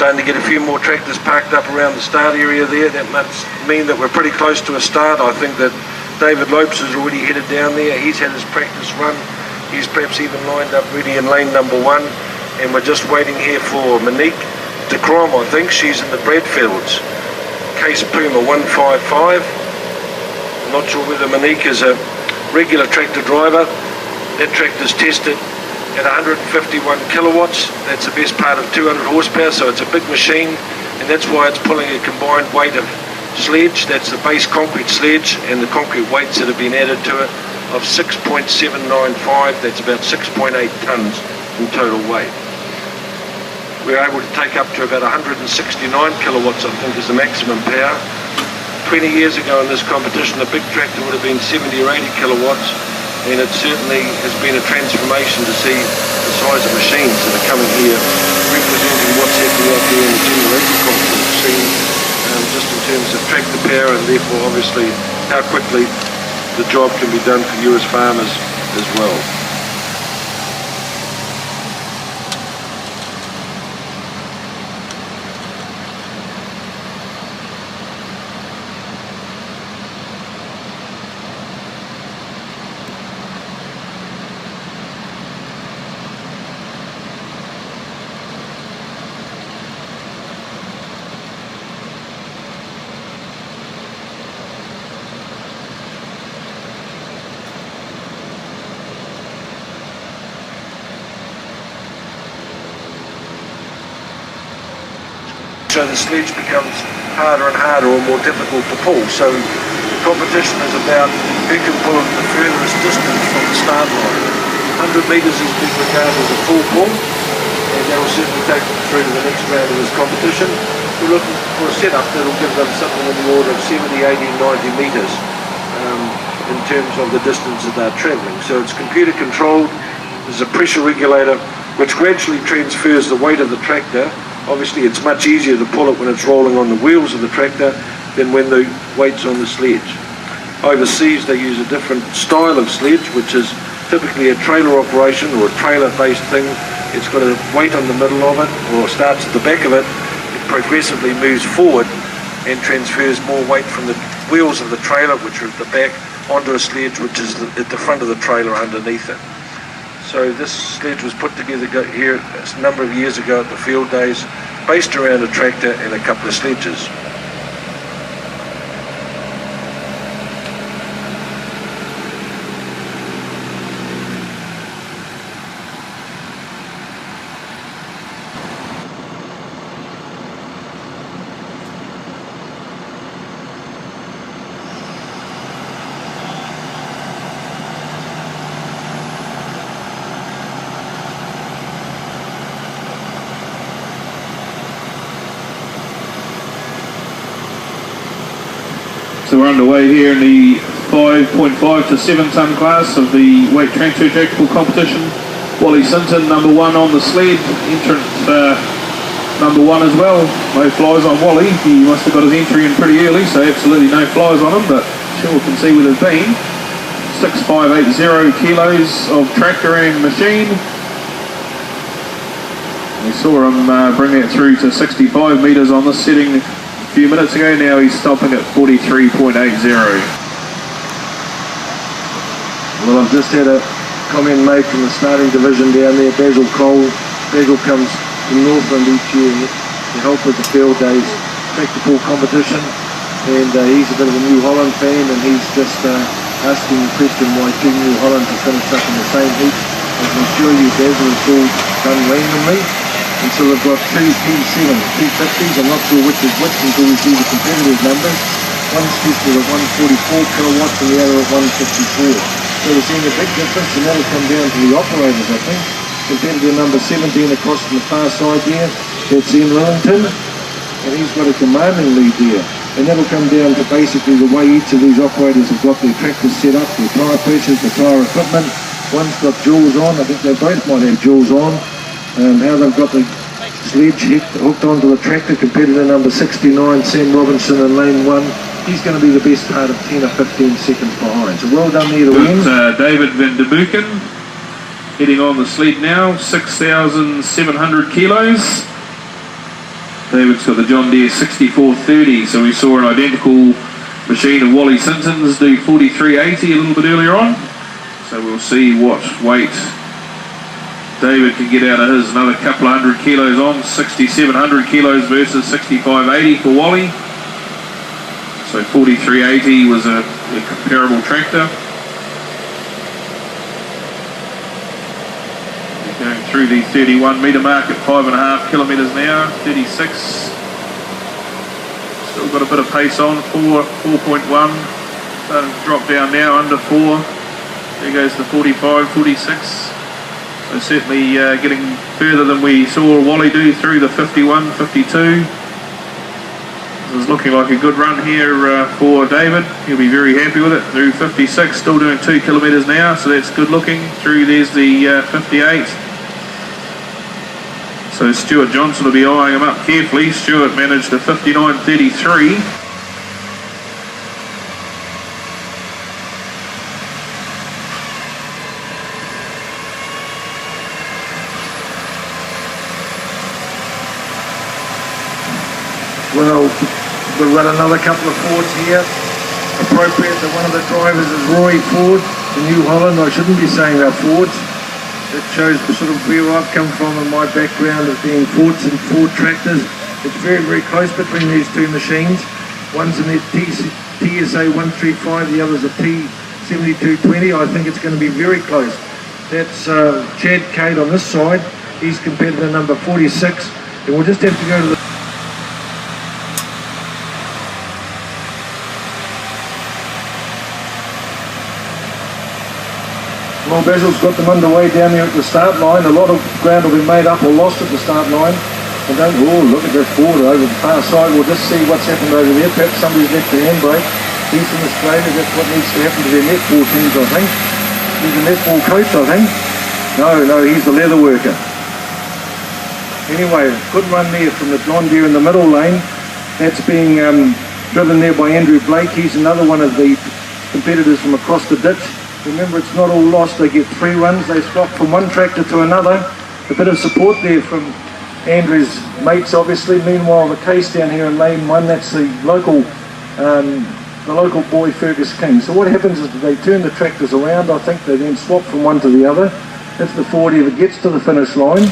starting to get a few more tractors parked up around the start area there. That must mean that we're pretty close to a start. I think that David Lopes has already headed down there. He's had his practice run. He's perhaps even lined up ready in lane number 1. And we're just waiting here for Monique de Crom, I think. She's in the Bradfields. Case Puma 155. I'm not sure whether Monique is a regular tractor driver. That tractor's tested at 151 kilowatts. That's the best part of 200 horsepower, so it's a big machine, and that's why it's pulling a combined weight of sledge. That's the base concrete sledge, and the concrete weights that have been added to it of 6.795. That's about 6.8 tons in total weight. We're able to take up to about 169 kilowatts, I think, is the maximum power. 20 years ago in this competition, a big tractor would have been 70 or 80 kilowatts, and it certainly has been a transformation to see the size of machines that are coming here, representing what's happening out there in the general agricultural scene, just in terms of tractor power, and therefore obviously how quickly the job can be done for you as farmers as well. So the sledge becomes harder and harder or more difficult to pull. So the competition is about who can pull it the furthest distance from the start line. 100 metres is being regarded as a full pull, and that will certainly take them through to the next round of this competition. We're looking for a setup that will give them something in the order of 70, 80, 90 metres in terms of the distance that they're travelling. So it's computer controlled. There's a pressure regulator which gradually transfers the weight of the tractor. Obviously it's much easier to pull it when it's rolling on the wheels of the tractor than when the weight's on the sledge. Overseas they use a different style of sledge, which is typically a trailer operation or a trailer based thing. It's got a weight on the middle of it, or starts at the back of it. It progressively moves forward and transfers more weight from the wheels of the trailer, which are at the back, onto a sledge which is at the front of the trailer underneath it. So this sledge was put together here a number of years ago at the Feildays, based around a tractor and a couple of sledges. So we're underway here in the 5.5 to 7 tonne class of the weight transfer tractable competition. Wally Sinton, number 1 on the sled, entrant number 1 as well. No flies on Wally. He must have got his entry in pretty early, so absolutely no flies on him, but sure we can see where there's been. 6580 kilos of tractoring machine. We saw him bring it through to 65 metres on this setting a few minutes ago. Now he's stopping at 43.80. Well, I've just had a comment made from the starting division down there, Basil Cole. Basil comes from Northland each year to help with the Feildays tractor pull competition, and he's a bit of a New Holland fan, and he's just asking the question why two New Hollands are finished up in the same heat. I can assure you Basil is all done randomly. And so they've got two P7, 250s, I'm not sure which is which until we see the competitive numbers. One's tested at 144 kilowatts and the other at 154. So we're seeing a big difference, and that'll come down to the operators, I think. Competitor number 17 across from the far side there, that's Ian Lillington, and he's got a commanding lead there. And that'll come down to basically the way each of these operators have got their tractors set up, their tyre pressures, the tyre equipment. One's got jewels on, I think they both might have jewels on. How they've got the sledge hooked onto the tractor. Competitor number 69, Sam Robinson in lane 1. He's going to be the best part of 10 or 15 seconds behind. So well done there to win. David van der Buken heading on the sled now, 6,700 kilos. David's got the John Deere 6430, so we saw an identical machine of Wally Sinton's do 4380 a little bit earlier on. So we'll see what weight David can get out of his. Another couple of hundred kilos on, 6,700 kilos versus 6,580 for Wally. So 4380 was a comparable tractor. We're going through the 31 metre mark at 5.5 kilometres an hour, 36. Still got a bit of pace on, 4.1. Starting to drop down now, under 4. There goes the 45, 46. So certainly getting further than we saw Wally do through the 51, 52. This is looking like a good run here for David. He'll be very happy with it. Through 56, still doing 2 kilometres an hour, so that's good looking. Through there's the 58. So Stuart Johnson will be eyeing him up carefully. Stuart managed a 59.33. Well, we'll run another couple of Fords here. Appropriate that one of the drivers is Roy Ford, the New Holland. I shouldn't be saying about Fords. It shows the sort of where I've come from and my background as being Fords and Ford tractors. It's very, very close between these two machines. One's an TSA 135, the other's a T7220. I think it's going to be very close. That's Chad Cade on this side. He's competitor number 46. And we'll just have to go to the... Well, Basil's got them underway down there at the start line. A lot of ground will be made up or lost at the start line. And don't, oh, look at that Ford over the far side. We'll just see what's happened over there. Perhaps somebody's left the handbrake. He's from Australia. That's what needs to happen to their netball teams, I think. He's a netball coach, I think. No, he's the leather worker. Anyway, good run there from the John Deere in the middle lane. That's being driven there by Andrew Blake. He's another one of the competitors from across the ditch. Remember, it's not all lost. They get 3 runs. They swap from one tractor to another. A bit of support there from Andrew's mates, obviously. Meanwhile, the case down here in lane 1, that's the local boy, Fergus King. So what happens is they turn the tractors around. I think they then swap from one to the other. If the Ford ever gets to the finish line.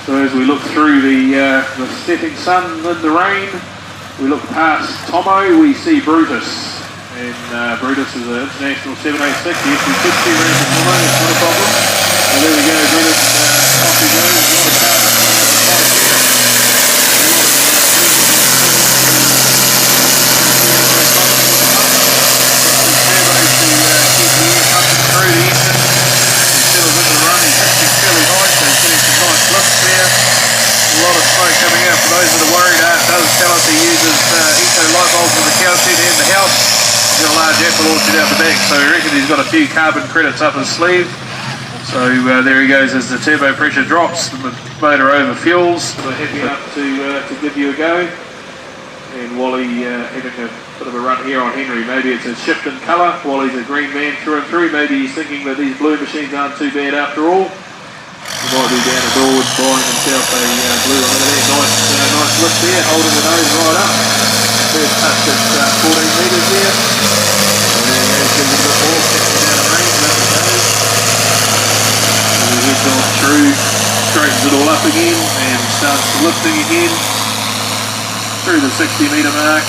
So as we look through the setting sun and the rain, we look past Tomo, we see Brutus. And Brutus is an international 786. Yes, we could see around the Tomo, it's not a problem. And there we go, Brutus, off he goes. A lot of cars through the engine. He settles into the run, he's actually fairly high, so he's getting some nice lifts there. A lot of smoke coming out. For those that are worried, it does tell us he uses eco light bulbs in the cow shed and the house. He's got a large apple orchard out the back, so we reckon he's got a few carbon credits up his sleeve. So there he goes as the turbo pressure drops and the motor overfuels. So happy enough to give you a go. And Wally having a bit of a run here on Henry. Maybe it's a shift in colour. Wally's a green man through and through. Maybe he's thinking that these blue machines aren't too bad after all. He might be down at Dorwood buying himself a blue one. Look at that, nice lift there, holding the nose right up. First touch at 14 metres there. So there he goes, gives it a bit more, catching down the range, and up it goes. And he heads on through, straightens it all up again, and starts lifting again. Through the 60 metre mark.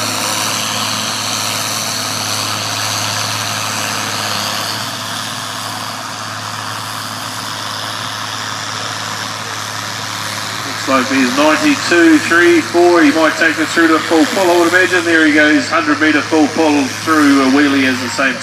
Like there's 92, 3, 4, he might take us through to a full pull, I would imagine. There he goes, 100 metre full pull through a wheelie as the same